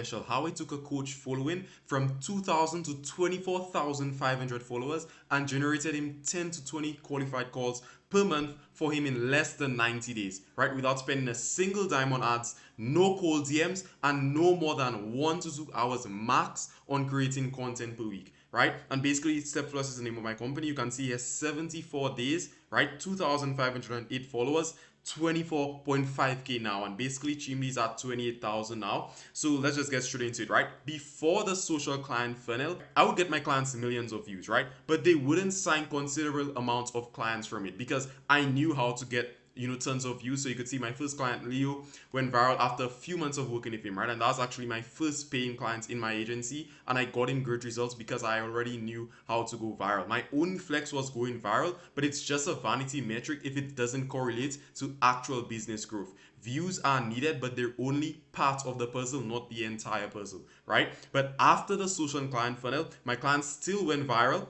special, how I took a coach following from 2,000 to 24,500 followers and generated him 10 to 20 qualified calls per month for him in less than 90 days, right? Without spending a single dime on ads, no cold DMs, and no more than 1 to 2 hours max on creating content per week, right? And basically, Step Plus is the name of my company. You can see here 74 days, right? 2,508 followers, 24.5k now, and basically Chimley's at 28,000 now. So let's just get straight into it, right? Before the social client funnel, I would get my clients millions of views, right? But they wouldn't sign considerable amounts of clients from it because I knew how to get tons of views. So you could see my first client Leo went viral after a few months of working with him, right? And that's actually my first paying client in my agency, and I got him great results because I already knew how to go viral. My only flex was going viral, but it's just a vanity metric if it doesn't correlate to actual business growth. Views are needed, but they're only part of the puzzle, not the entire puzzle, right? But after the social and client funnel, my clients still went viral,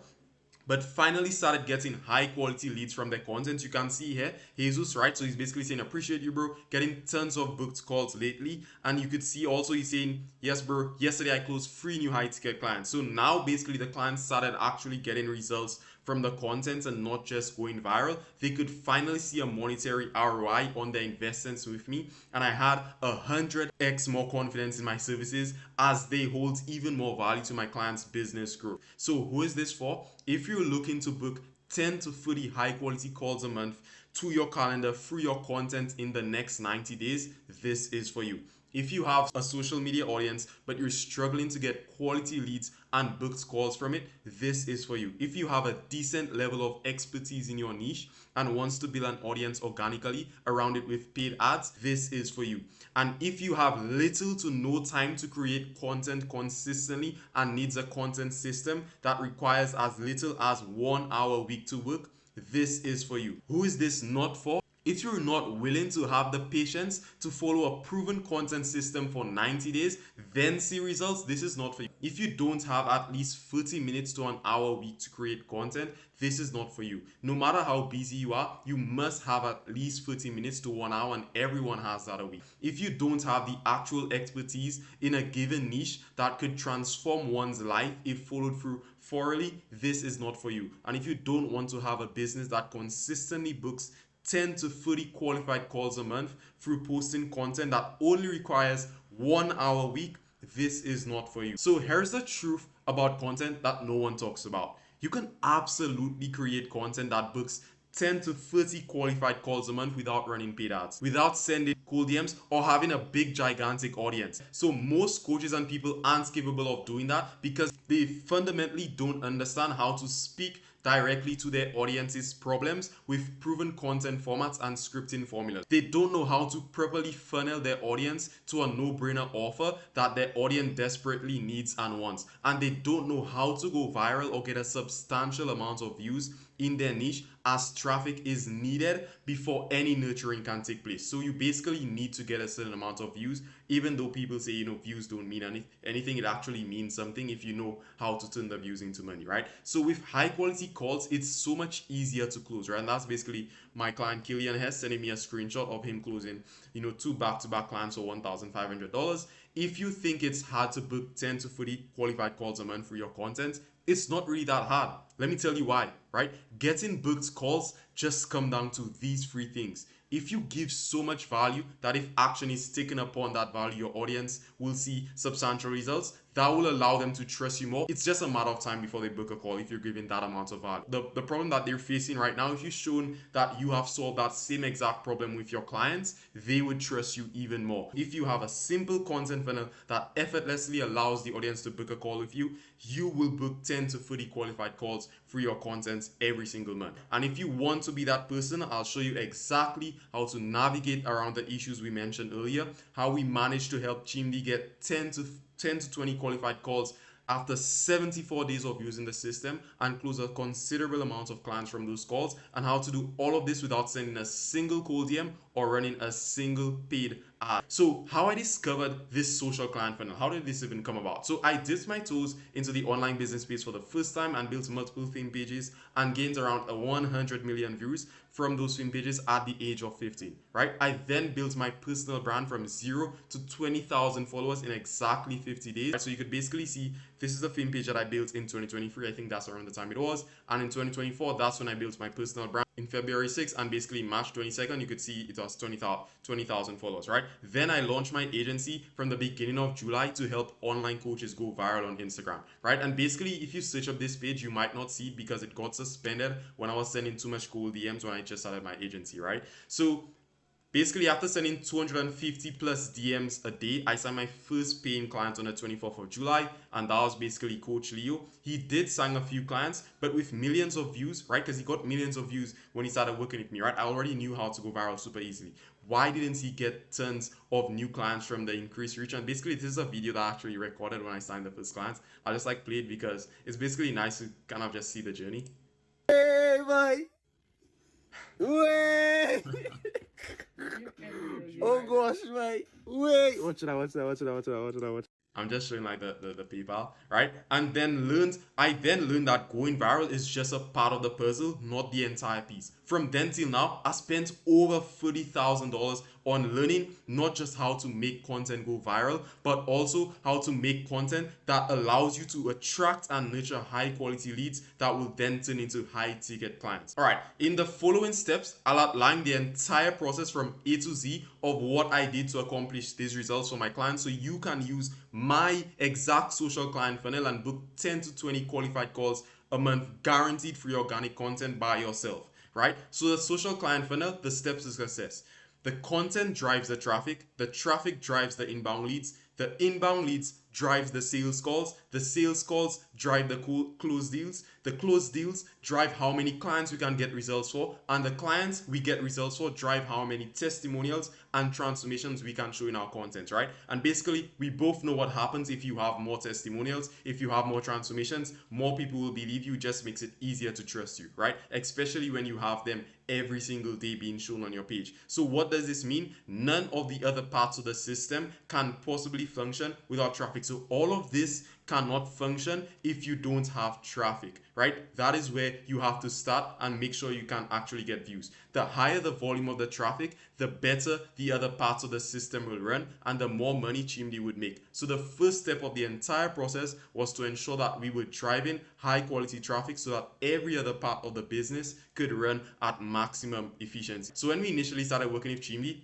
but finally started getting high quality leads from their content. You can see here Jesus, right? So he's basically saying, appreciate you, bro, getting tons of booked calls lately. And you could see also he's saying, yes, bro, yesterday I closed 3 new high ticket clients. So now basically the clients started actually getting results from the content and not just going viral. They could finally see a monetary ROI on their investments with me, and I had 100x more confidence in my services as they hold even more value to my clients' business growth. So who is this for? If you're looking to book 10 to 30 high quality calls a month to your calendar through your content in the next 90 days, this is for you. If you have a social media audience but you're struggling to get quality leads and booked calls from it, this is for you. If you have a decent level of expertise in your niche and wants to build an audience organically around it with paid ads, this is for you. And if you have little to no time to create content consistently and needs a content system that requires as little as 1 hour a week to work, this is for you. Who is this not for? If you're not willing to have the patience to follow a proven content system for 90 days, then see results, this is not for you. If you don't have at least 30 minutes to an hour a week to create content, this is not for you. No matter how busy you are, you must have at least 30 minutes to 1 hour, and everyone has that a week. If you don't have the actual expertise in a given niche that could transform one's life if followed through thoroughly, this is not for you. And if you don't want to have a business that consistently books 10 to 30 qualified calls a month through posting content that only requires 1 hour a week, this is not for you. So here's the truth about content that no one talks about. You can absolutely create content that books 10 to 30 qualified calls a month without running paid ads, without sending cold DMs, or having a big gigantic audience. So most coaches and people aren't capable of doing that because they fundamentally don't understand how to speak directly to their audience's problems with proven content formats and scripting formulas. They don't know how to properly funnel their audience to a no-brainer offer that their audience desperately needs and wants. And they don't know how to go viral or get a substantial amount of views in their niche, as traffic is needed before any nurturing can take place. So you basically need to get a certain amount of views, even though people say views don't mean anything. It actually means something if you know how to turn the views into money, right? So with high quality calls, it's so much easier to close, right? And that's basically my client Killian Hess sending me a screenshot of him closing 2 back-to-back clients for $1,500. If you think it's hard to book 10 to 30 qualified calls a month for your content, it's not really that hard. Let me tell you why, right? Getting booked calls just come down to these 3 things. If you give so much value that if action is taken upon that value, your audience will see substantial results. That will allow them to trust you more. It's just a matter of time before they book a call if you're giving that amount of value. The problem that they're facing right now, if you've shown that you have solved that same exact problem with your clients, they would trust you even more. If you have a simple content funnel that effortlessly allows the audience to book a call with you, you will book 10 to 30 qualified calls for your content every single month. And if you want to be that person, I'll show you exactly how to navigate around the issues we mentioned earlier, how we managed to help Chimdi get 10 to 20 qualified calls after 74 days of using the system and close a considerable amount of clients from those calls, and how to do all of this without sending a single cold DM or running a single paid ad. So how I discovered this social client funnel, how did this even come about? So I dipped my toes into the online business space for the first time and built multiple theme pages and gained around 100 million views from those theme pages at the age of 15, right? I then built my personal brand from 0 to 20,000 followers in exactly 50 days. So you could basically see this is the theme page that I built in 2023. I think that's around the time it was. And in 2024, that's when I built my personal brand in February 6th, and basically March 22nd, you could see it was 20,000 followers, right? Then I launched my agency from the beginning of July to help online coaches go viral on Instagram, right? And basically, if you search up this page, you might not see it because it got suspended when I was sending too much cold DMs when I just started my agency, right? So basically, after sending 250 plus DMs a day, I signed my first paying client on the 24th of July, and that was basically Coach Leo. He did sign a few clients, but with millions of views, right? Because he got millions of views when he started working with me, right? I already knew how to go viral super easily. Why didn't he get tons of new clients from the increased reach? And basically, this is a video that I actually recorded when I signed the first clients. I just like play it because it's basically nice to kind of just see the journey. Hey, boy! Wait! Oh gosh, mate! Wait! Watch it out. I'm just showing like the PayPal, right? And then I then learned that going viral is just a part of the puzzle, not the entire piece. From then till now, I spent over $30,000 on learning not just how to make content go viral, but also how to make content that allows you to attract and nurture high quality leads that will then turn into high ticket clients. All right, in the following steps, I'll outline the entire process from A to Z of what I did to accomplish these results for my clients, so you can use my exact social client funnel and book 10 to 20 qualified calls a month, guaranteed free organic content by yourself, right? So the social client funnel, the steps to success. The content drives the traffic drives the inbound leads drives the sales calls drive the closed deals, the closed deals drive how many clients we can get results for, and the clients we get results for drive how many testimonials and transformations we can show in our content, right? And basically, we both know what happens if you have more testimonials, if you have more transformations, more people will believe you. Just makes it easier to trust you, right? Especially when you have them every single day being shown on your page. So what does this mean? None of the other parts of the system can possibly function without traffic. So all of this cannot function if you don't have traffic, right? That is where you have to start and make sure you can actually get views. The higher the volume of the traffic, the better the other parts of the system will run and the more money Chimdi would make. So the first step of the entire process was to ensure that we were driving high quality traffic so that every other part of the business could run at maximum efficiency. So when we initially started working with Chimdi,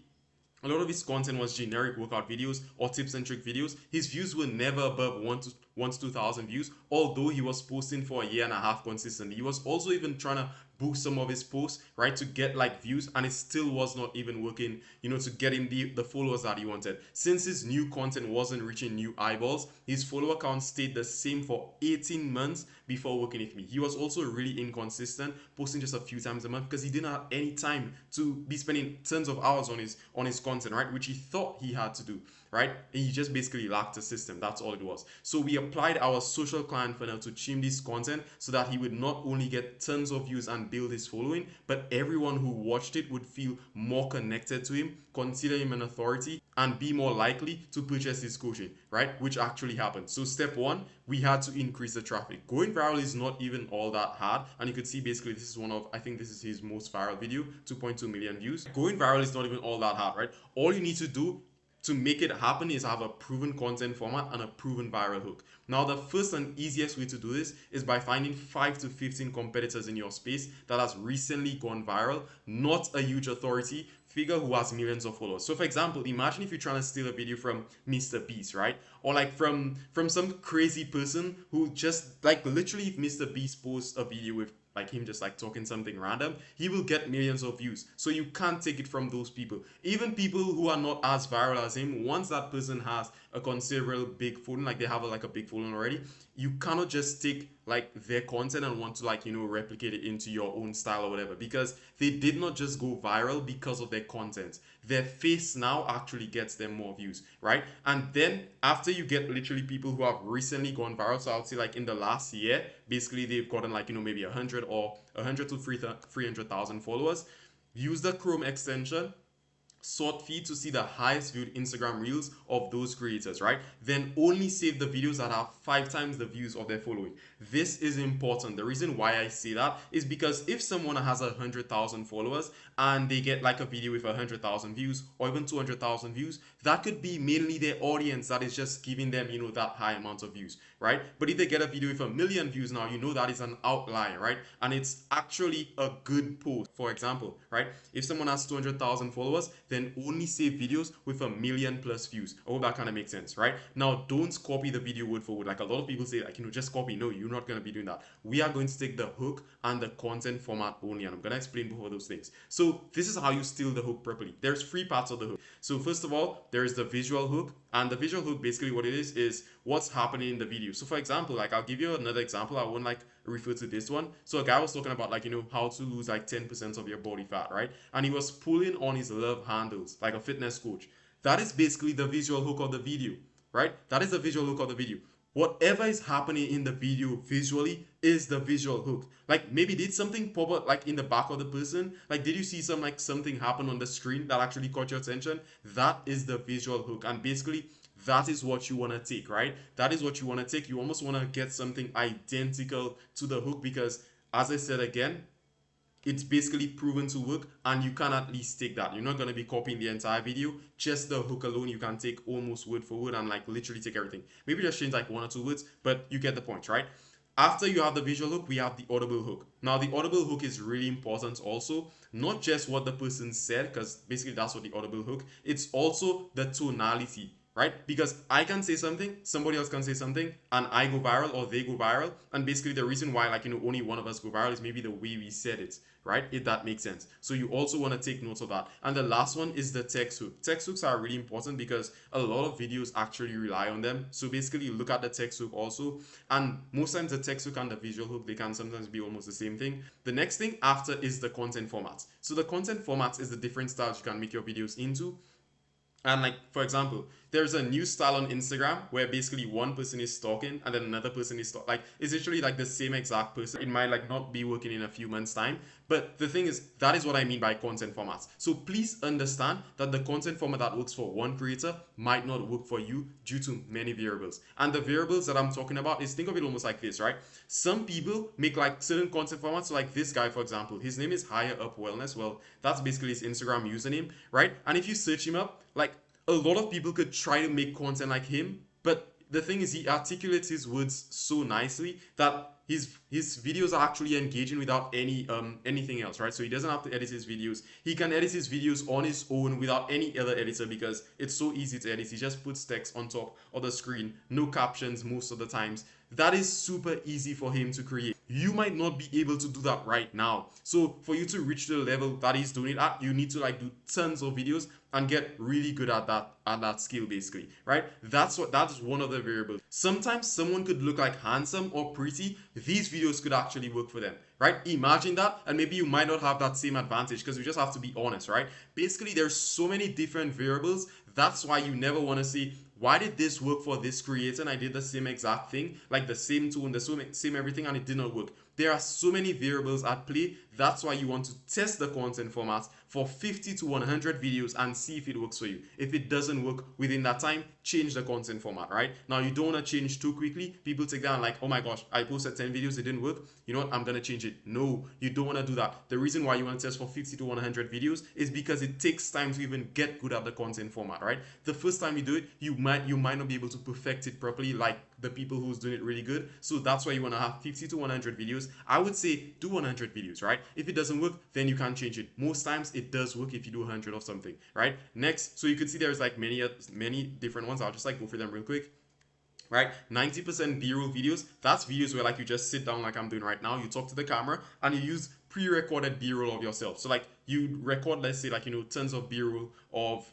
a lot of his content was generic workout videos or tip-centric videos. His views were never above 1 to 2,000 views, although he was posting for a year and a half consistently. He was also even trying to boost some of his posts, right, to get like views, and it still was not even working, to get him the followers that he wanted. Since his new content wasn't reaching new eyeballs, his follower count stayed the same for 18 months before working with me. He was also really inconsistent, posting just a few times a month because he didn't have any time to be spending tons of hours on his content, right, which he thought he had to do, right? And he just basically lacked a system. That's all it was. So we applied our social client funnel to Chimdi's content so that he would not only get tons of views and build his following, but everyone who watched it would feel more connected to him, consider him an authority, and be more likely to purchase his coaching, right? Which actually happened. So step one, we had to increase the traffic. Going viral is not even all that hard, and you could see basically this is I think this is his most viral video, 2.2 million views. Going viral is not even all that hard, right? All you need to do to make it happen is have a proven content format and a proven viral hook. Now, the first and easiest way to do this is by finding 5 to 15 competitors in your space that has recently gone viral, not a huge authority figure who has millions of followers. So for example, imagine if you're trying to steal a video from Mr. Beast, right? Or like from some crazy person who just like literally if Mr. Beast posts a video with like him just like talking something random, he will get millions of views. So you can't take it from those people. Even people who are not as viral as him, once that person has a considerable big following, like they have like a big following already, you cannot just take like their content and want to like replicate it into your own style or whatever, because they did not just go viral because of their content. Their face now actually gets them more views, right? And then after you get literally people who have recently gone viral, so I would say like in the last year, basically they've gotten like maybe 100 to 300,000 followers. Use the Chrome extension sort feed to see the highest viewed Instagram reels of those creators, right? Then only save the videos that have 5 times the views of their following. This is important. The reason why I say that is because if someone has 100,000 followers and they get like a video with 100,000 views or even 200,000 views, that could be mainly their audience that is just giving them, that high amount of views, right? But if they get a video with 1,000,000 views now, that is an outlier, right? And it's actually a good post. For example, right? If someone has 200,000 followers, then only save videos with 1,000,000 plus views. I hope that kind of makes sense, right? Now, don't copy the video word for word. Like a lot of people say, like, just copy. No, you're not going to be doing that. We are going to take the hook and the content format only, and I'm going to explain both of those things. So this is how you steal the hook properly. There's 3 parts of the hook. So first of all, there is the visual hook, and the visual hook, basically what it is what's happening in the video. So for example, like I'll give you another example. I won't like refer to this one. So a guy was talking about like, how to lose like 10% of your body fat, right? And he was pulling on his love handles like a fitness coach. That is basically the visual hook of the video, right? That is the visual hook of the video. Whatever is happening in the video visually is the visual hook. Like maybe did something pop up like in the back of the person? Like did you see something happen on the screen that actually caught your attention? That is the visual hook. And basically that is what you want to take, right? That is what you want to take. You almost want to get something identical to the hook because, as I said again, it's basically proven to work and you can at least take that. You're not going to be copying the entire video. Just the hook alone, you can take almost word for word and like literally take everything. Maybe just change like 1 or 2 words, but you get the point, right? After you have the visual hook, we have the audible hook. Now, the audible hook is really important also. Not just what the person said, because basically that's what the audible hook. It's also the tonality, right? Because I can say something, somebody else can say something, and I go viral or they go viral. And basically the reason why like, only one of us go viral is maybe the way we said it, right? If that makes sense. So you also want to take notes of that. And the last one is the text hook. Text hooks are really important because a lot of videos actually rely on them. So basically look at the text hook also. And most times the text hook and the visual hook, they can sometimes be almost the same thing. The next thing after is the content formats. So the content formats is the different styles you can make your videos into. And like, for example, there's a new style on Instagram where basically one person is talking and then another person is like, it's literally like the same exact person. It might like not be working in a few months time. But the thing is, that is what I mean by content formats. So please understand that the content format that works for one creator might not work for you due to many variables. And the variables that I'm talking about is, think of it almost like this, right? Some people make like certain content formats. So like this guy, for example, his name is Higher Up Wellness. Well, that's basically his Instagram username, right? And if you search him up, like a lot of people could try to make content like him, but the thing is he articulates his words so nicely that his videos are actually engaging without anything else, right? So he doesn't have to edit his videos. He can edit his videos on his own without any other editor because it's so easy to edit. He just puts text on top of the screen, no captions most of the times. That is super easy for him to create. You might not be able to do that right now. So for you to reach the level that he's doing it at, you need to like do tons of videos and get really good at that skill basically, right? That's one of the variables. Sometimes someone could look like handsome or pretty. These videos could actually work for them, right? Imagine that, and maybe you might not have that same advantage because we just have to be honest, right? Basically, there's so many different variables. That's why you never want to say, why did this work for this creator and I did the same exact thing, like the same tone, the same everything, and it did not work. There are so many variables at play. That's why you want to test the content formats for 50 to 100 videos and see if it works for you. If it doesn't work within that time, change the content format, right? Now, you don't want to change too quickly. People take that and like, oh my gosh, I posted 10 videos, it didn't work. You know what? I'm going to change it. No, you don't want to do that. The reason why you want to test for 50 to 100 videos is because it takes time to even get good at the content format, right? The first time you do it, you might not be able to perfect it properly like the people who's doing it really good. So that's why you want to have 50 to 100 videos. I would say do 100 videos, right? If it doesn't work, then you can change it. Most times it does work if you do 100 of something, right? Next, so you can see there's like many different ones. I'll just like go through them real quick. Right, 90% B-roll videos. That's videos where like you just sit down like I'm doing right now. You talk to the camera and you use pre-recorded B-roll of yourself. So like you record, let's say like tons of B-roll of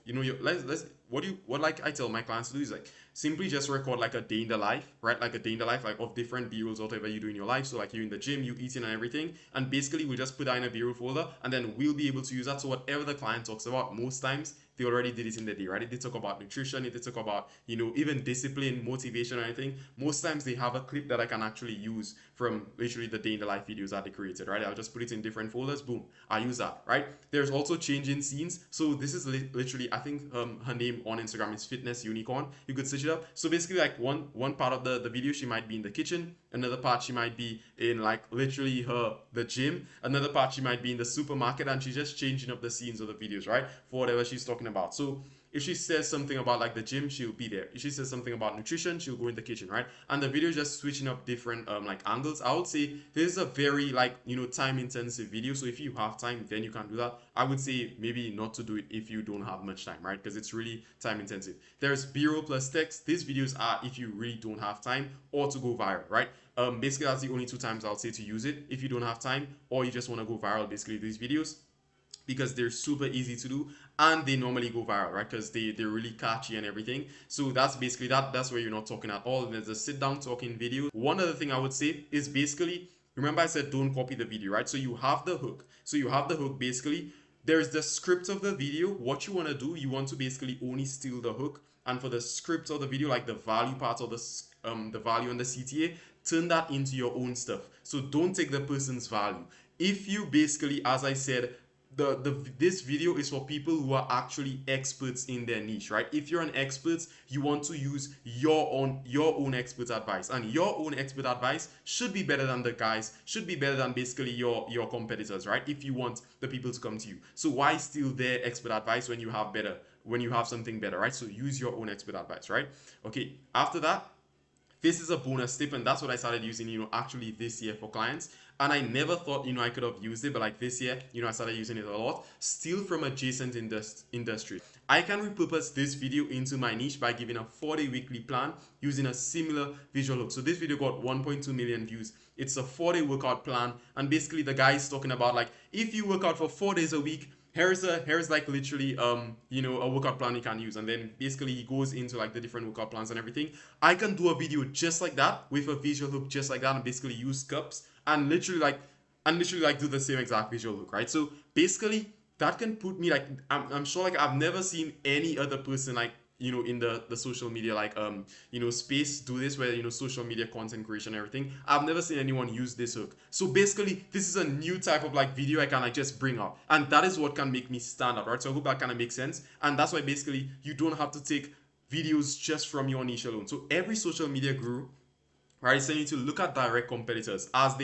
what like I tell my clients to do is like simply just record like a day in the life, right? Like a day in the life, like of different B-rolls, whatever you do in your life. So like you're in the gym, you eating and everything. And basically we just put that in a B-roll folder and then we'll be able to use that. So whatever the client talks about, most times they already did it in the day, right? If they talk about nutrition, if they talk about, even discipline, motivation, or anything, most times they have a clip that I can actually use from literally the day in the life videos that they created, right? I'll just put it in different folders. Boom, I use that, right? There's also changing scenes. So this is literally, I think her name on Instagram is Fitness Unicorn. You could search it up. So basically, like one part of the video, she might be in the kitchen. Another part, she might be in like literally the gym. Another part, she might be in the supermarket, and she's just changing up the scenes of the videos, right? For whatever she's talking about. So if she says something about like the gym, she'll be there. If she says something about nutrition, she'll go in the kitchen, right? And the video is just switching up different like angles. I would say this is a very like, you know, time intensive video. So if you have time, then you can do that. I would say maybe not to do it if you don't have much time, right? Because it's really time intensive. There's B-roll plus text. These videos are if you really don't have time or to go viral, right? Basically that's the only two times I would say to use it. If you don't have time or you just want to go viral, basically these videos, because they're super easy to do and they normally go viral, right? Because they're really catchy and everything. So that's basically that's where you're not talking at all. There's a sit down talking video. One other thing I would say is basically, remember I said don't copy the video, right? So you have the hook. Basically. There's the script of the video. What you want to do, you want to basically only steal the hook, and for the script of the video, like the value part of the value and the CTA, turn that into your own stuff. So don't take the person's value. If you basically, as I said, this video is for people who are actually experts in their niche, right? If you're an expert, you want to use your own expert advice, and your own expert advice should be better than the guys, should be better than basically your competitors, right? If you want the people to come to you. So why steal their expert advice when you have something better, right? So use your own expert advice, right? Okay, after that, this is a bonus tip, and that's what I started using, you know, actually this year for clients. And I never thought, you know, I could have used it, but like this year, you know, I started using it a lot. Steal from adjacent industry. I can repurpose this video into my niche by giving a 4-day weekly plan using a similar visual hook. So this video got 1.2 million views. It's a 4-day workout plan, and basically the guy is talking about like, if you work out for 4 days a week, here's like literally you know, a workout plan you can use. And then basically he goes into like the different workout plans and everything. I can do a video just like that with a visual hook just like that, and basically use cups and literally like do the same exact visual hook, right? So basically that can put me like, I'm sure like I've never seen any other person like, you know, in the social media like you know, space do this, where, you know, social media content creation and everything. I've never seen anyone use this hook. So basically this is a new type of like video I can like just bring up, and that is what can make me stand out, right? So I hope that kind of makes sense. And that's why basically you don't have to take videos just from your niche alone. So every social media guru, right, is saying you to look at direct competitors as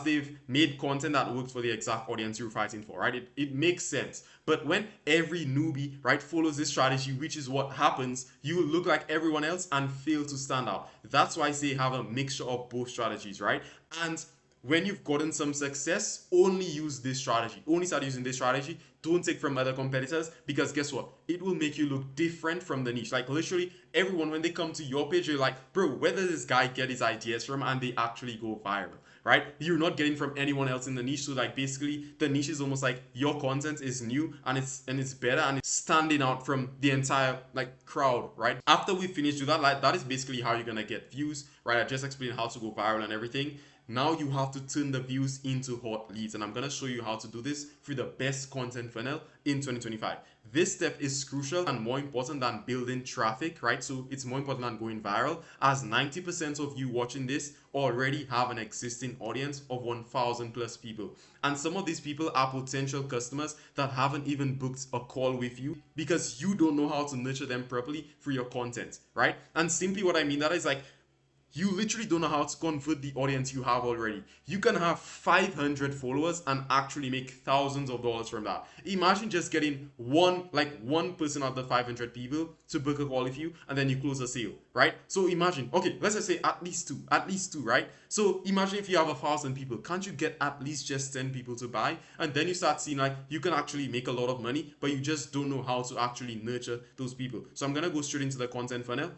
they've made content that works for the exact audience you're fighting for, right? It makes sense. But when every newbie, right, follows this strategy, which is what happens, you look like everyone else and fail to stand out. That's why I say have a mixture of both strategies, right? And when you've gotten some success, only use this strategy. Only start using this strategy. Don't take from other competitors, because guess what? It will make you look different from the niche. Like literally everyone, when they come to your page, you're like, bro, where does this guy get his ideas from? And they actually go viral, right? You're not getting from anyone else in the niche. So like basically the niche is almost like your content is new and it's better and it's standing out from the entire like crowd, right? After we finish with that, like that is basically how you're gonna get views, right? I just explained how to go viral and everything. Now you have to turn the views into hot leads, and I'm going to show you how to do this through the best content funnel in 2025. This step is crucial and more important than building traffic, right? So it's more important than going viral, as 90% of you watching this already have an existing audience of 1,000 plus people. And some of these people are potential customers that haven't even booked a call with you because you don't know how to nurture them properly through your content, right? And simply what I mean that is like, you literally don't know how to convert the audience you have already. You can have 500 followers and actually make thousands of dollars from that. Imagine just getting one person out of the 500 people to book a call with you, and then you close a sale, right? So imagine, okay, let's just say at least two, right? So imagine if you have 1,000 people, can't you get at least just 10 people to buy? And then you start seeing like you can actually make a lot of money, but you just don't know how to actually nurture those people. So I'm gonna go straight into the content funnel.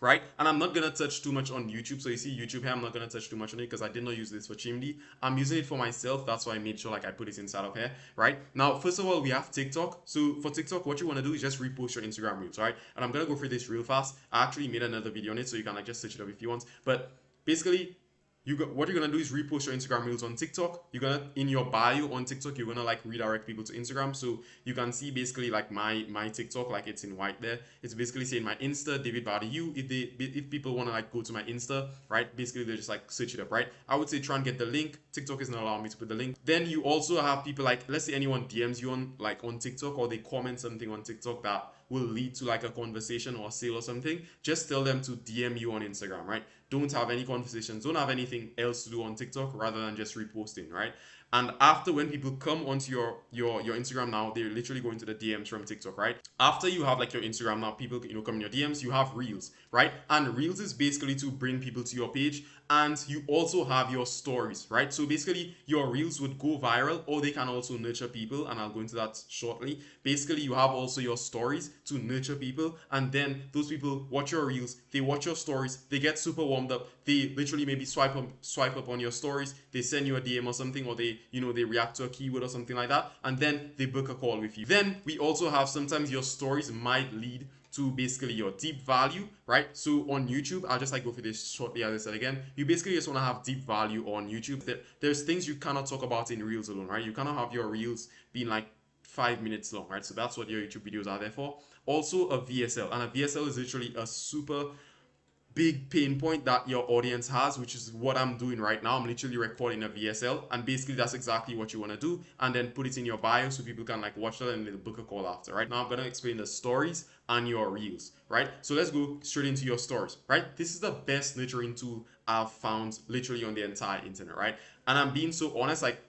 Right? And I'm not going to touch too much on YouTube. So you see YouTube here, I'm not going to touch too much on it because I did not use this for Chimdi. I'm using it for myself. That's why I made sure like I put it inside of here, right? Now, first of all, we have TikTok. So for TikTok, what you want to do is just repost your Instagram reels, right? And I'm going to go through this real fast. I actually made another video on it, so you can like just search it up if you want. But basically, what you're gonna do is repost your Instagram reels on TikTok. You're gonna, in your bio on TikTok, you're gonna like redirect people to Instagram. So you can see basically like my TikTok, like it's in white there. It's basically saying my Insta, David Badiou. If people wanna like go to my Insta, right? Basically they just like search it up, right? I would say try and get the link. TikTok isn't allowing me to put the link. Then you also have people like, let's say anyone DMs you on TikTok, or they comment something on TikTok that will lead to like a conversation or a sale or something. Just tell them to DM you on Instagram, right? Don't have any conversations, don't have anything else to do on TikTok rather than just reposting, right? And after, when people come onto your Instagram now, they're literally going to the DMs from TikTok, right? After you have like your Instagram now, people come in your DMs, you have Reels, right? And Reels is basically to bring people to your page, and you also have your stories, right? So basically your Reels would go viral, or they can also nurture people, and I'll go into that shortly. Basically you have also your stories to nurture people, and then those people watch your Reels, they watch your stories, they get super warmed up, they literally maybe swipe up on your stories, they send you a DM or something, or they react to a keyword or something like that, and then they book a call with you. Then we also have, sometimes your stories might lead to basically your deep value, right? So on YouTube, I'll just like go through this shortly. As I said again, you basically just want to have deep value on YouTube. There's things you cannot talk about in Reels alone, right? You cannot have your Reels being like 5 minutes long, right? So that's what your YouTube videos are there for. Also a VSL, and a VSL is literally a super big pain point that your audience has, which is what I'm doing right now. I'm literally recording a VSL, and basically that's exactly what you want to do, and then put it in your bio so people can like watch that and they'll book a call after. Right now I'm going to explain the stories and your Reels, right? So let's go straight into your stories, right? This is the best nurturing tool I've found literally on the entire internet, right? And I'm being so honest, like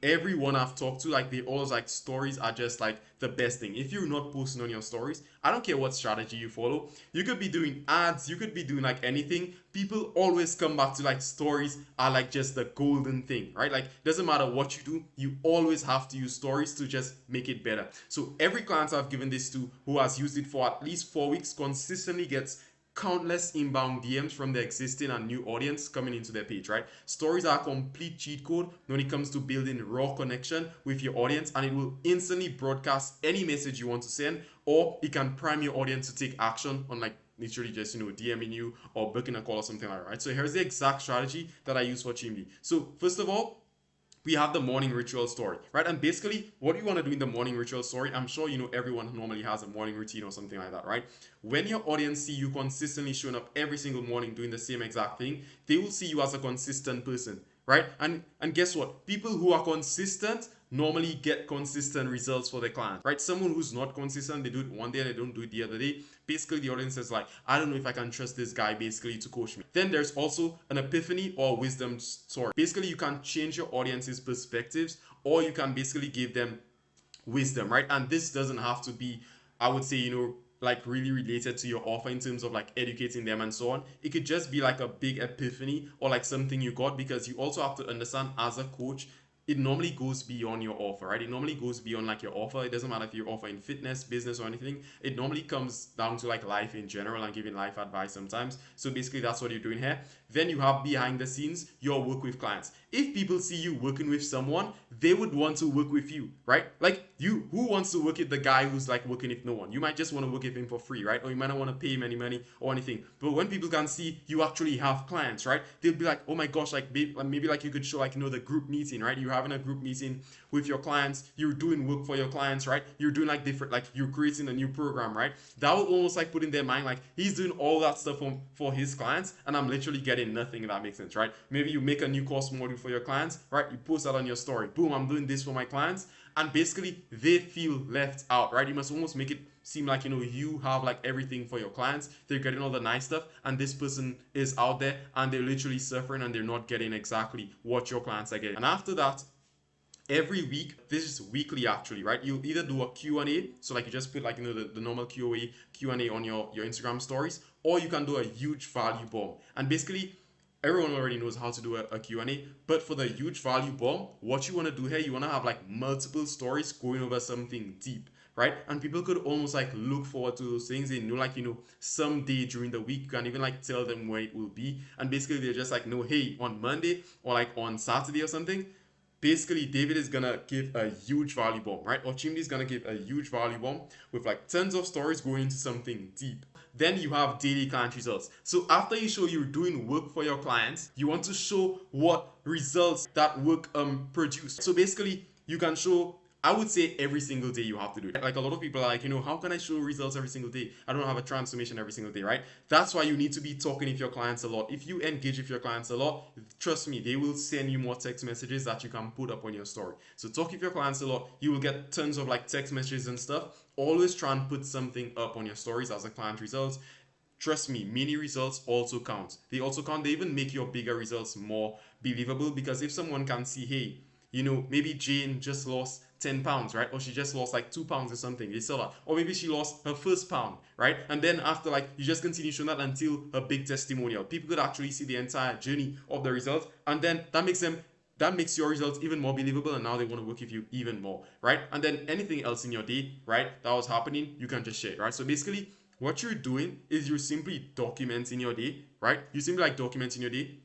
everyone I've talked to, like they always like, stories are just like the best thing. If you're not posting on your stories, I don't care what strategy you follow. You could be doing ads, you could be doing like anything. People always come back to like, stories are like just the golden thing, right? Like doesn't matter what you do, you always have to use stories to just make it better. So every client I've given this to who has used it for at least 4 weeks consistently gets countless inbound DMs from the existing and new audience coming into their page, right? Stories are a complete cheat code when it comes to building raw connection with your audience, and it will instantly broadcast any message you want to send, or it can prime your audience to take action on like literally just DMing you or booking a call or something like that, right? So here's the exact strategy that I use for Chimdi. So first of all, we have the morning ritual story, right? And basically what you want to do in the morning ritual story, I'm sure everyone normally has a morning routine or something like that, right? When your audience see you consistently showing up every single morning doing the same exact thing, they will see you as a consistent person, right? And guess what? People who are consistent normally get consistent results for their clients, right? Someone who's not consistent, they do it one day and they don't do it the other day. Basically, the audience is like, I don't know if I can trust this guy basically to coach me. Then there's also an epiphany or wisdom story. Basically, you can change your audience's perspectives, or you can basically give them wisdom, right? And this doesn't have to be, I would say, like really related to your offer in terms of like educating them and so on. It could just be like a big epiphany or like something you got, because you also have to understand, as a coach, it normally goes beyond your offer, right? It normally goes beyond like your offer. It doesn't matter if you're offering fitness, business, or anything. It normally comes down to like life in general and giving life advice sometimes. So basically that's what you're doing here. Then you have behind the scenes, your work with clients. If people see you working with someone, they would want to work with you, right? Like you, who wants to work with the guy who's like working with no one? You might just want to work with him for free, right? Or you might not want to pay him any money or anything. But when people can see you actually have clients, right? They'll be like, oh my gosh, like maybe like you could show like, the group meeting, right? You're having a group meeting with your clients, you're doing work for your clients, right? You're doing like different, like you're creating a new program, right? That will almost like put in their mind, like he's doing all that stuff for his clients, and I'm literally getting nothing, if that makes sense, right? Maybe you make a new course module for your clients, right? You post that on your story. Boom, I'm doing this for my clients. And basically they feel left out, right? You must almost make it seem like, you have like everything for your clients. They're getting all the nice stuff, and this person is out there and they're literally suffering and they're not getting exactly what your clients are getting. And after that, every week, this is weekly actually, right? You'll either do a Q&A, so like you just put like the normal Q&A on your Instagram stories, or you can do a huge value bomb. And basically everyone already knows how to do a Q&A, but for the huge value bomb, what you want to do here, you want to have like multiple stories going over something deep, right? And people could almost like look forward to those things. They know, like, someday during the week, you can even like tell them where it will be. And basically they're just like, no, hey, on Monday or like on Saturday or something, basically David is gonna give a huge value bomb, right? Or Chimdi is gonna give a huge value bomb with like tons of stories going into something deep. Then you have daily client results. So after you show you're doing work for your clients, you want to show what results that work produced. So basically, you can show, I would say, every single day you have to do it. Like a lot of people are like, how can I show results every single day? I don't have a transformation every single day, right? That's why you need to be talking with your clients a lot. If you engage with your clients a lot, trust me, they will send you more text messages that you can put up on your story. So talk with your clients a lot. You will get tons of like text messages and stuff. Always try and put something up on your stories as a client results. Trust me, mini results also count. They also count. They even make your bigger results more believable, because if someone can see, hey, maybe Jane just lost 10 pounds, right? Or she just lost like 2 pounds or something. They saw that. Or maybe she lost her first pound, right? And then after, like, you just continue showing that until a big testimonial. People could actually see the entire journey of the results. And then that makes your results even more believable, and now they want to work with you even more, right? And then anything else in your day, right, that was happening, you can just share, right? So basically, what you're doing is you're simply documenting your day, right? You simply like documenting your day.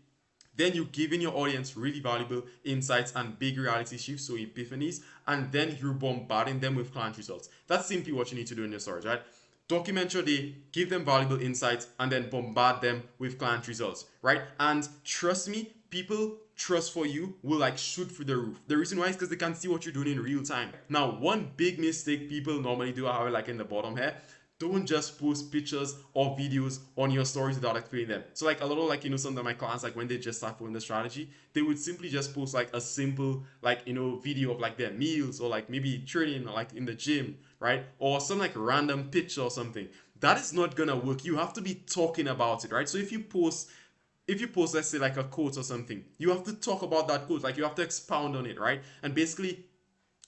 Then you're giving your audience really valuable insights and big reality shifts, so epiphanies, and then you're bombarding them with client results. That's simply what you need to do in your stories, right? Document your day, give them valuable insights, and then bombard them with client results, right? And trust me, people trust for you will like shoot through the roof. The reason why is because they can see what you're doing in real time. Now, one big mistake people normally do, I have it like in the bottom here, don't just post pictures or videos on your stories without explaining them. So like a lot of like, some of my clients, like when they just start following the strategy, they would simply just post like a simple like, video of like their meals, or like maybe training, or like in the gym, right? Or some like random picture or something. That is not gonna work. You have to be talking about it, right? So if you post, let's say like a quote or something, you have to talk about that quote. Like you have to expound on it, right? And basically,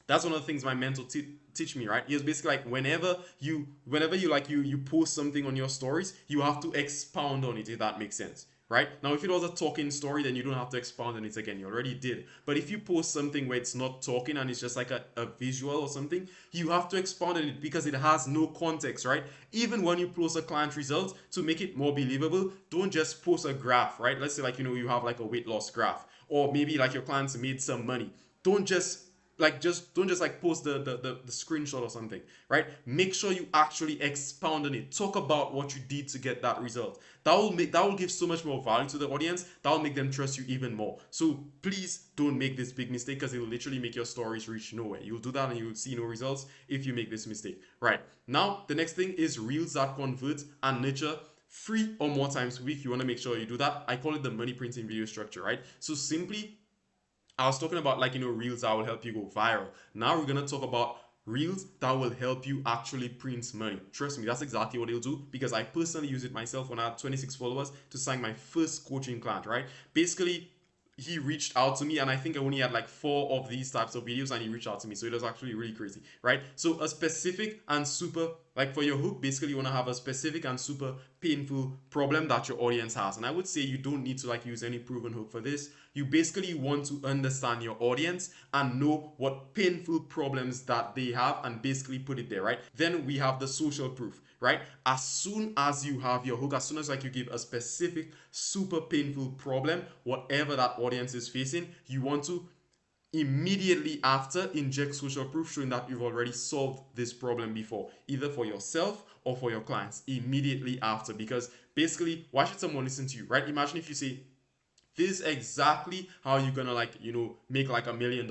that's one of the things my mentor teach me, right? Is basically like whenever you like you post something on your stories, you have to expound on it, if that makes sense, right? Now, if it was a talking story, then you don't have to expound on it again. You already did. But if you post something where it's not talking and it's just like a visual or something, you have to expound on it because it has no context, right? Even when you post a client result, to make it more believable, don't just post a graph, right? Let's say like, you have like a weight loss graph, or maybe like your clients made some money. Don't just don't just post the screenshot or something, right? Make sure you actually expound on it. Talk about what you did to get that result. That will give so much more value to the audience. That will make them trust you even more. So please don't make this big mistake, because it will literally make your stories reach nowhere. You'll do that and you'll see no results if you make this mistake. Right. Now, the next thing is reels that convert and nurture 3 or more times a week. You want to make sure you do that. I call it the money printing video structure, right? So simply, I was talking about like, reels that will help you go viral. Now we're going to talk about reels that will help you actually print money. Trust me, that's exactly what they'll do, because I personally use it myself when I had 26 followers to sign my first coaching client, right? Basically, he reached out to me, and I think I only had like 4 of these types of videos, and he reached out to me. So it was actually really crazy, right? So a specific and super, like for your hook, basically you want to have a specific and super painful problem that your audience has. And I would say you don't need to like use any proven hook for this. You basically want to understand your audience and know what painful problems that they have, and basically put it there, right? Then we have the social proof, right? As soon as you have your hook, as soon as like you give a specific super painful problem, whatever that audience is facing, you want to immediately after inject social proof, showing that you've already solved this problem before, either for yourself or for your clients, immediately after. Because basically, why should someone listen to you, right? Imagine if you say, this is exactly how you're gonna like, make like $1 million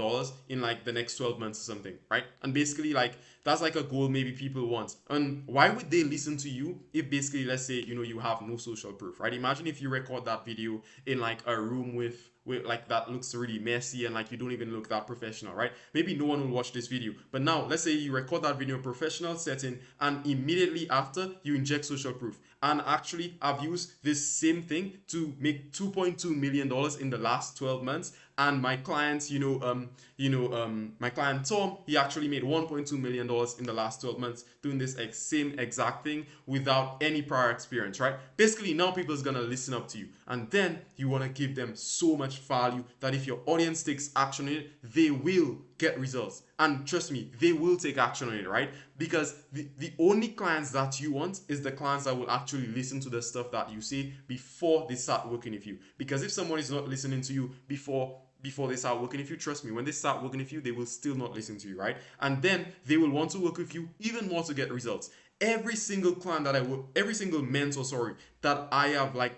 in like the next 12 months or something, right? And basically like that's like a goal maybe people want. And why would they listen to you if basically, let's say, you have no social proof, right? Imagine if you record that video in like a room with like that looks really messy, and like you don't even look that professional, right? Maybe no one will watch this video. But now let's say you record that video in a professional setting, and immediately after you inject social proof. And actually, I've used this same thing to make $2.2 million in the last 12 months. And my client, my client Tom, he actually made $1.2 million in the last 12 months doing this same exact thing without any prior experience, right? Basically, now people is gonna listen up to you, and then you want to give them so much value that if your audience takes action on it, they will get results. And trust me, they will take action on it, right? Because the only clients that you want is the clients that will actually listen to the stuff that you say before they start working with you. Because if someone is not listening to you before they start working with you, trust me, when they start working with you, they will still not listen to you, right? And then they will want to work with you even more to get results. every single client that I work, every single mentor, sorry, that I have like,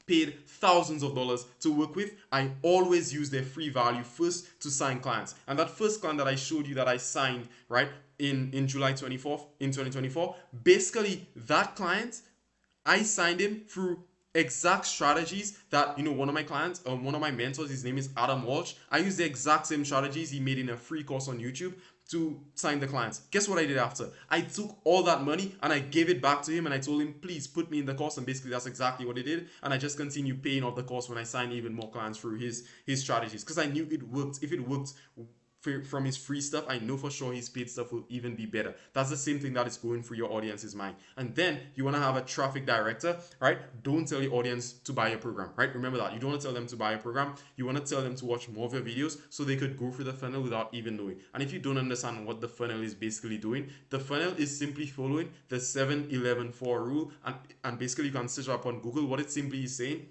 paid thousands of dollars to work with, I always use their free value first to sign clients. And that first client that I showed you that I signed, right, in July 24th, in 2024, basically that client, I signed him through exact strategies that one of my clients, one of my mentors, his name is Adam Walsh. I use the exact same strategies he made in a free course on YouTube to sign the clients. Guess what I did after? I took all that money and I gave it back to him, and I told him, please put me in the course. And basically that's exactly what he did. And I just continued paying off the course when I signed even more clients through his strategies, because I knew it worked. If it worked from his free stuff, I know for sure his paid stuff will even be better. That's the same thing that is going through your audience's mind. And then you want to have a traffic director, right? Don't tell your audience to buy your program, right? Remember that. You don't want to tell them to buy a program. You want to tell them to watch more of your videos so they could go through the funnel without even knowing. And if you don't understand what the funnel is basically doing, the funnel is simply following the 7-11-4 rule. And basically you can search up on Google. What it simply is saying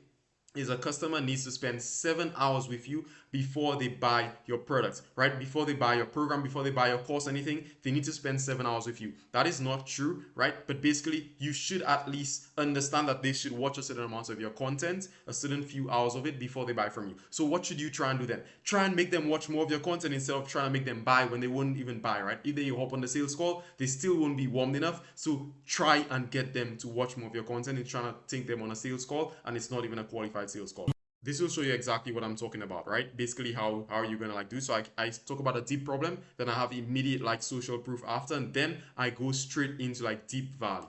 is a customer needs to spend 7 hours with you before they buy your products, right? Before they buy your program, before they buy your course, anything, they need to spend 7 hours with you. That is not true, right? But basically, you should at least understand that they should watch a certain amount of your content, a certain few hours of it before they buy from you. So what should you try and do then? Try and make them watch more of your content instead of trying to make them buy when they wouldn't even buy, right? If they hop on the sales call, they still won't be warmed enough. So try and get them to watch more of your content. It's trying to take them on a sales call, and it's not even a qualified sales call. This will show you exactly what I'm talking about, right? Basically how are you gonna like do. So I talk about a deep problem, then I have immediate like social proof after, and then I go straight into like deep value.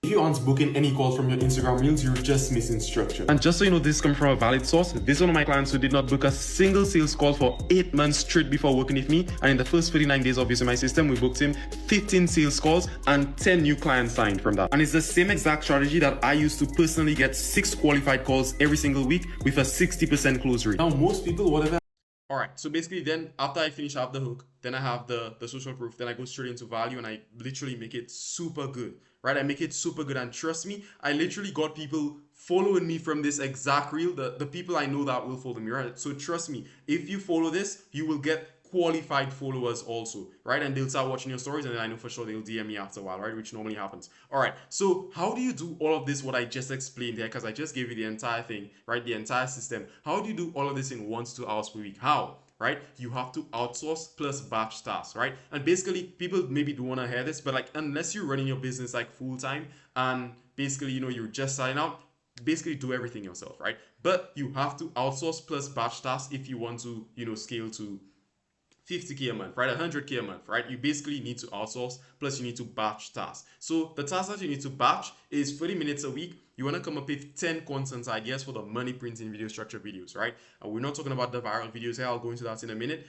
If you aren't booking any calls from your Instagram Reels, you're just missing structure. And just so you know, this comes from a valid source. This is one of my clients who did not book a single sales call for 8 months straight before working with me. And in the first 39 days of using my system, we booked him 15 sales calls and 10 new clients signed from that. And it's the same exact strategy that I use to personally get 6 qualified calls every single week with a 60% close rate. Now, most people, whatever. All right, so basically then after I finish, I have the hook, then I have the social proof, then I go straight into value, and I literally make it super good, right? I make it super good, and trust me, I literally got people following me from this exact reel, the people I know that will follow me, right? So trust me, if you follow this, you will get qualified followers also, right? And they'll start watching your stories, and then I know for sure they'll DM me after a while, right? Which normally happens. All right, so how do you do all of this, what I just explained there? Because I just gave you the entire thing, right? The entire system. How do you do all of this in 1 to 2 hours per week? How? Right? You have to outsource plus batch tasks, right? And basically, people maybe don't want to hear this, but like, unless you're running your business like full time and basically, you're just starting out, basically do everything yourself, right? But you have to outsource plus batch tasks if you want to, scale to 50K a month, right? 100K a month, right? You basically need to outsource, plus you need to batch tasks. So the tasks that you need to batch is 30 minutes a week. You want to come up with 10 content ideas for the money printing video structure videos, right? And we're not talking about the viral videos here. I'll go into that in a minute.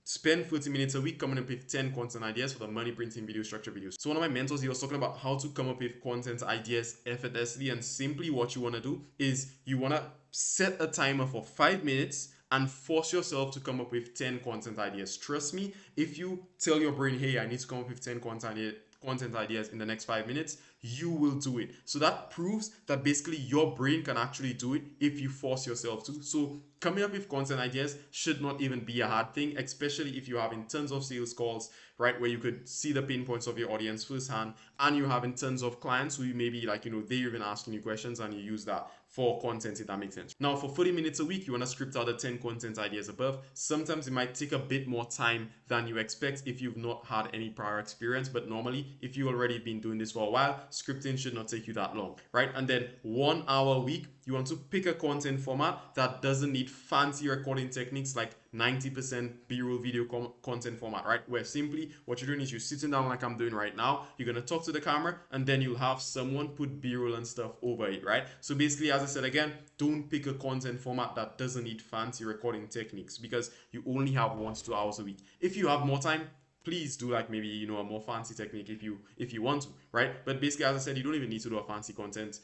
Spend 30 minutes a week coming up with 10 content ideas for the money printing video structure videos. So one of my mentors, he was talking about how to come up with content ideas effortlessly, and simply what you want to do is you want to set a timer for 5 minutes and force yourself to come up with 10 content ideas. Trust me, if you tell your brain, hey, I need to come up with 10 content ideas in the next 5 minutes, you will do it. So that proves that basically your brain can actually do it if you force yourself to. So coming up with content ideas should not even be a hard thing, especially if you're having tons of sales calls, right, where you could see the pain points of your audience firsthand, and you're having tons of clients who maybe like, they're even asking you questions, and you use that for content, if that makes sense. Now, for 30 minutes a week, you want to script out the 10 content ideas above. Sometimes it might take a bit more time than you expect if you've not had any prior experience, but normally, if you've already been doing this for a while, scripting should not take you that long, right? And then 1 hour a week, you want to pick a content format that doesn't need fancy recording techniques like 90% B-roll video content format, right? Where simply what you're doing is you're sitting down like I'm doing right now. You're going to talk to the camera, and then you'll have someone put B-roll and stuff over it, right? So basically, as I said again, don't pick a content format that doesn't need fancy recording techniques, because you only have 1 to 2 hours a week. If you have more time, please do like maybe a more fancy technique if you want to, right? But basically, as I said, you don't even need to do a fancy content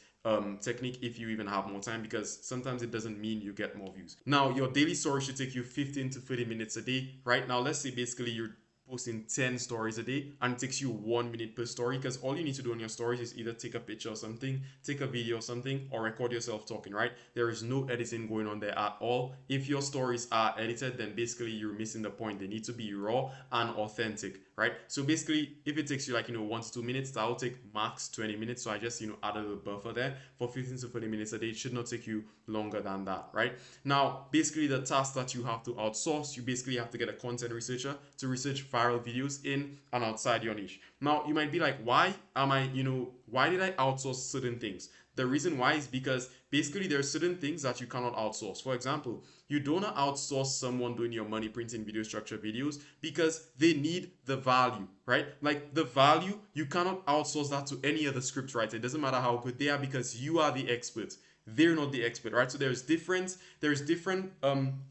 technique if you even have more time, because sometimes it doesn't mean you get more views. Now, your daily story should take you 15 to 30 minutes a day, right? Now, let's say basically you're posting 10 stories a day, and it takes you 1 minute per story, because all you need to do on your stories is either take a picture or something, take a video or something, or record yourself talking, right? There is no editing going on there at all. If your stories are edited, then basically you're missing the point. They need to be raw and authentic, right? So basically, if it takes you like 1 to 2 minutes, that will take max 20 minutes. So I just added a buffer there for 15 to 30 minutes a day. It should not take you longer than that, right? Now basically, the task that you have to outsource, you basically have to get a content researcher to research viral videos in and outside your niche. Now you might be like, why did I outsource certain things? The reason why is because basically there are certain things that you cannot outsource. For example, you don't outsource someone doing your money printing video structure videos because they need the value, right? Like the value, you cannot outsource that to any other script writer. It doesn't matter how good they are, because you are the expert. They're not the expert, right? So there's different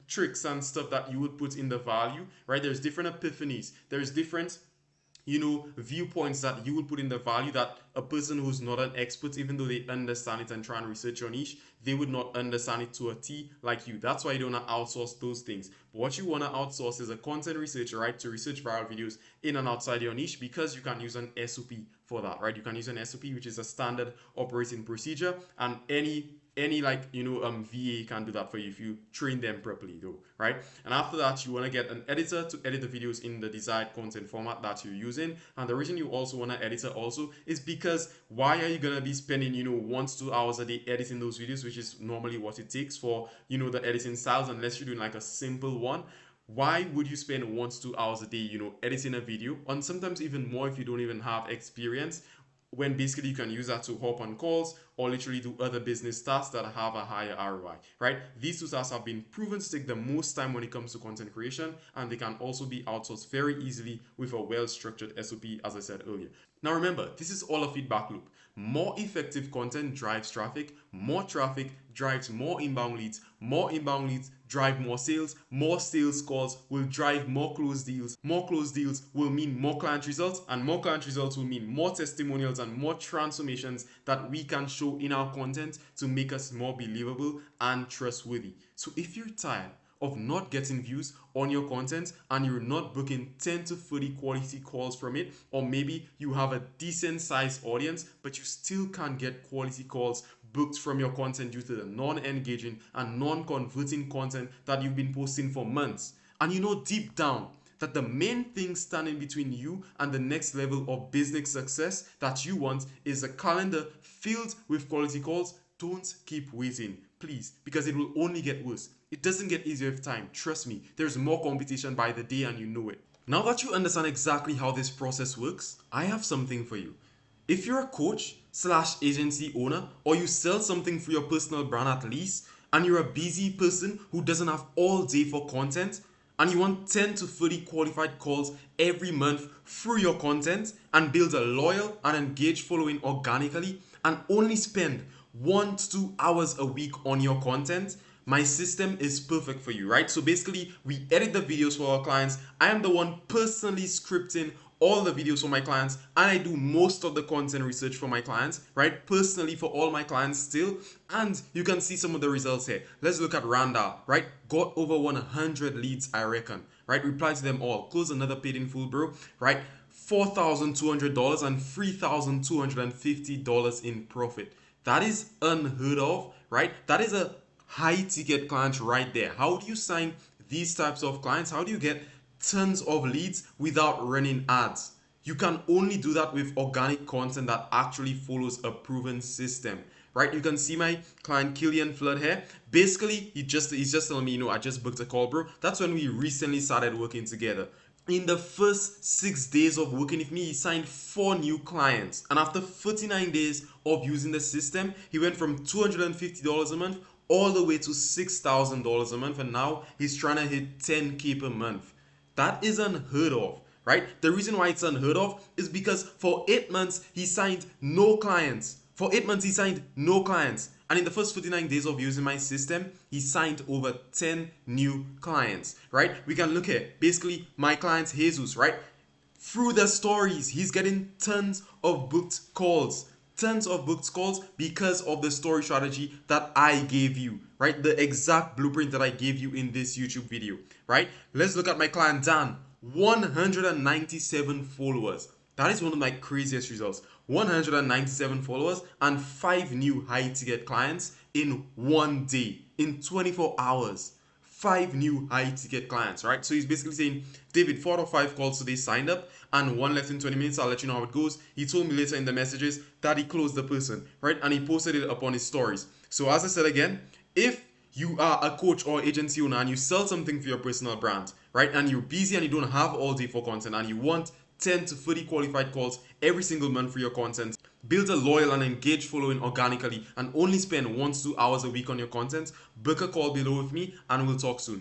tricks and stuff that you would put in the value, right? There's different epiphanies. There's different viewpoints that you will put in the value that a person who's not an expert, even though they understand it and try and research your niche, they would not understand it to a T like you. That's why you don't want to outsource those things. But what you want to outsource is a content researcher, right, to research viral videos in and outside your niche, because you can use an SOP for that, right? You can use an SOP, which is a standard operating procedure, and any VA can do that for you if you train them properly, though, right? And after that, you want to get an editor to edit the videos in the desired content format that you're using. And the reason you also want an editor also is because why are you going to be spending 1 to 2 hours a day editing those videos, which is normally what it takes for the editing styles, unless you're doing like a simple one. Why would you spend 1 to 2 hours a day editing a video, and sometimes even more if you don't even have experience, when basically you can use that to hop on calls or literally do other business tasks that have a higher ROI, right? These two tasks have been proven to take the most time when it comes to content creation, and they can also be outsourced very easily with a well-structured SOP, as I said earlier. Now remember, this is all a feedback loop. More effective content drives traffic, more traffic drives more inbound leads drive more sales calls will drive more closed deals will mean more client results, and more client results will mean more testimonials and more transformations that we can show in our content to make us more believable and trustworthy. So if you're tired of not getting views on your content and you're not booking 10 to 30 quality calls from it, or maybe you have a decent sized audience but you still can't get quality calls booked from your content due to the non-engaging and non-converting content that you've been posting for months, and deep down that the main thing standing between you and the next level of business success that you want is a calendar filled with quality calls, don't keep waiting, please, because it will only get worse. It doesn't get easier with time. Trust me, there's more competition by the day and you know it. Now that you understand exactly how this process works, I have something for you. If you're a coach / agency owner, or you sell something for your personal brand at least, and you're a busy person who doesn't have all day for content, and you want 10 to 30 qualified calls every month through your content and build a loyal and engaged following organically, and only spend 1 to 2 hours a week on your content, my system is perfect for you, right? So basically, we edit the videos for our clients. I am the one personally scripting all the videos for my clients, and I do most of the content research for my clients, right? Personally for all my clients still. And you can see some of the results here. Let's look at Randall, right? Got over 100 leads, I reckon, right? Reply to them all. Close another paid in full, bro, right? $4,200 and $3,250 in profit. That is unheard of, right? That is a high ticket client right there. How do you sign these types of clients? How do you get tons of leads without running ads? You can only do that with organic content that actually follows a proven system, right? You can see my client Killian Flood here. Basically, he's just telling me, I just booked a call, bro. That's when we recently started working together. In the first 6 days of working with me, he signed 4 new clients. And after 49 days of using the system, he went from $250 a month all the way to $6,000 a month. And now he's trying to hit 10K per month. That is unheard of, right? The reason why it's unheard of is because for 8 months, he signed no clients. And in the first 49 days of using my system, he signed over 10 new clients, right? We can look here. Basically, my client Jesus, right? Through the stories, he's getting tons of booked calls because of the story strategy that I gave you, right? The exact blueprint that I gave you in this YouTube video, right? Let's look at my client Dan. 197 followers. That is one of my craziest results. 197 followers and 5 new high ticket clients in one day, in 24 hours. 5 new high ticket clients, right? So he's basically saying, David, 4 or 5 calls today signed up and one left in 20 minutes. I'll let you know how it goes. He told me later in the messages that he closed the person, right? And he posted it upon his stories. So as I said again, if you are a coach or agency owner and you sell something for your personal brand, right? And you're busy and you don't have all day for content and you want 10 to 30 qualified calls every single month for your content. Build a loyal and engaged following organically and only spend 1 to 2 hours a week on your content. Book a call below with me and we'll talk soon.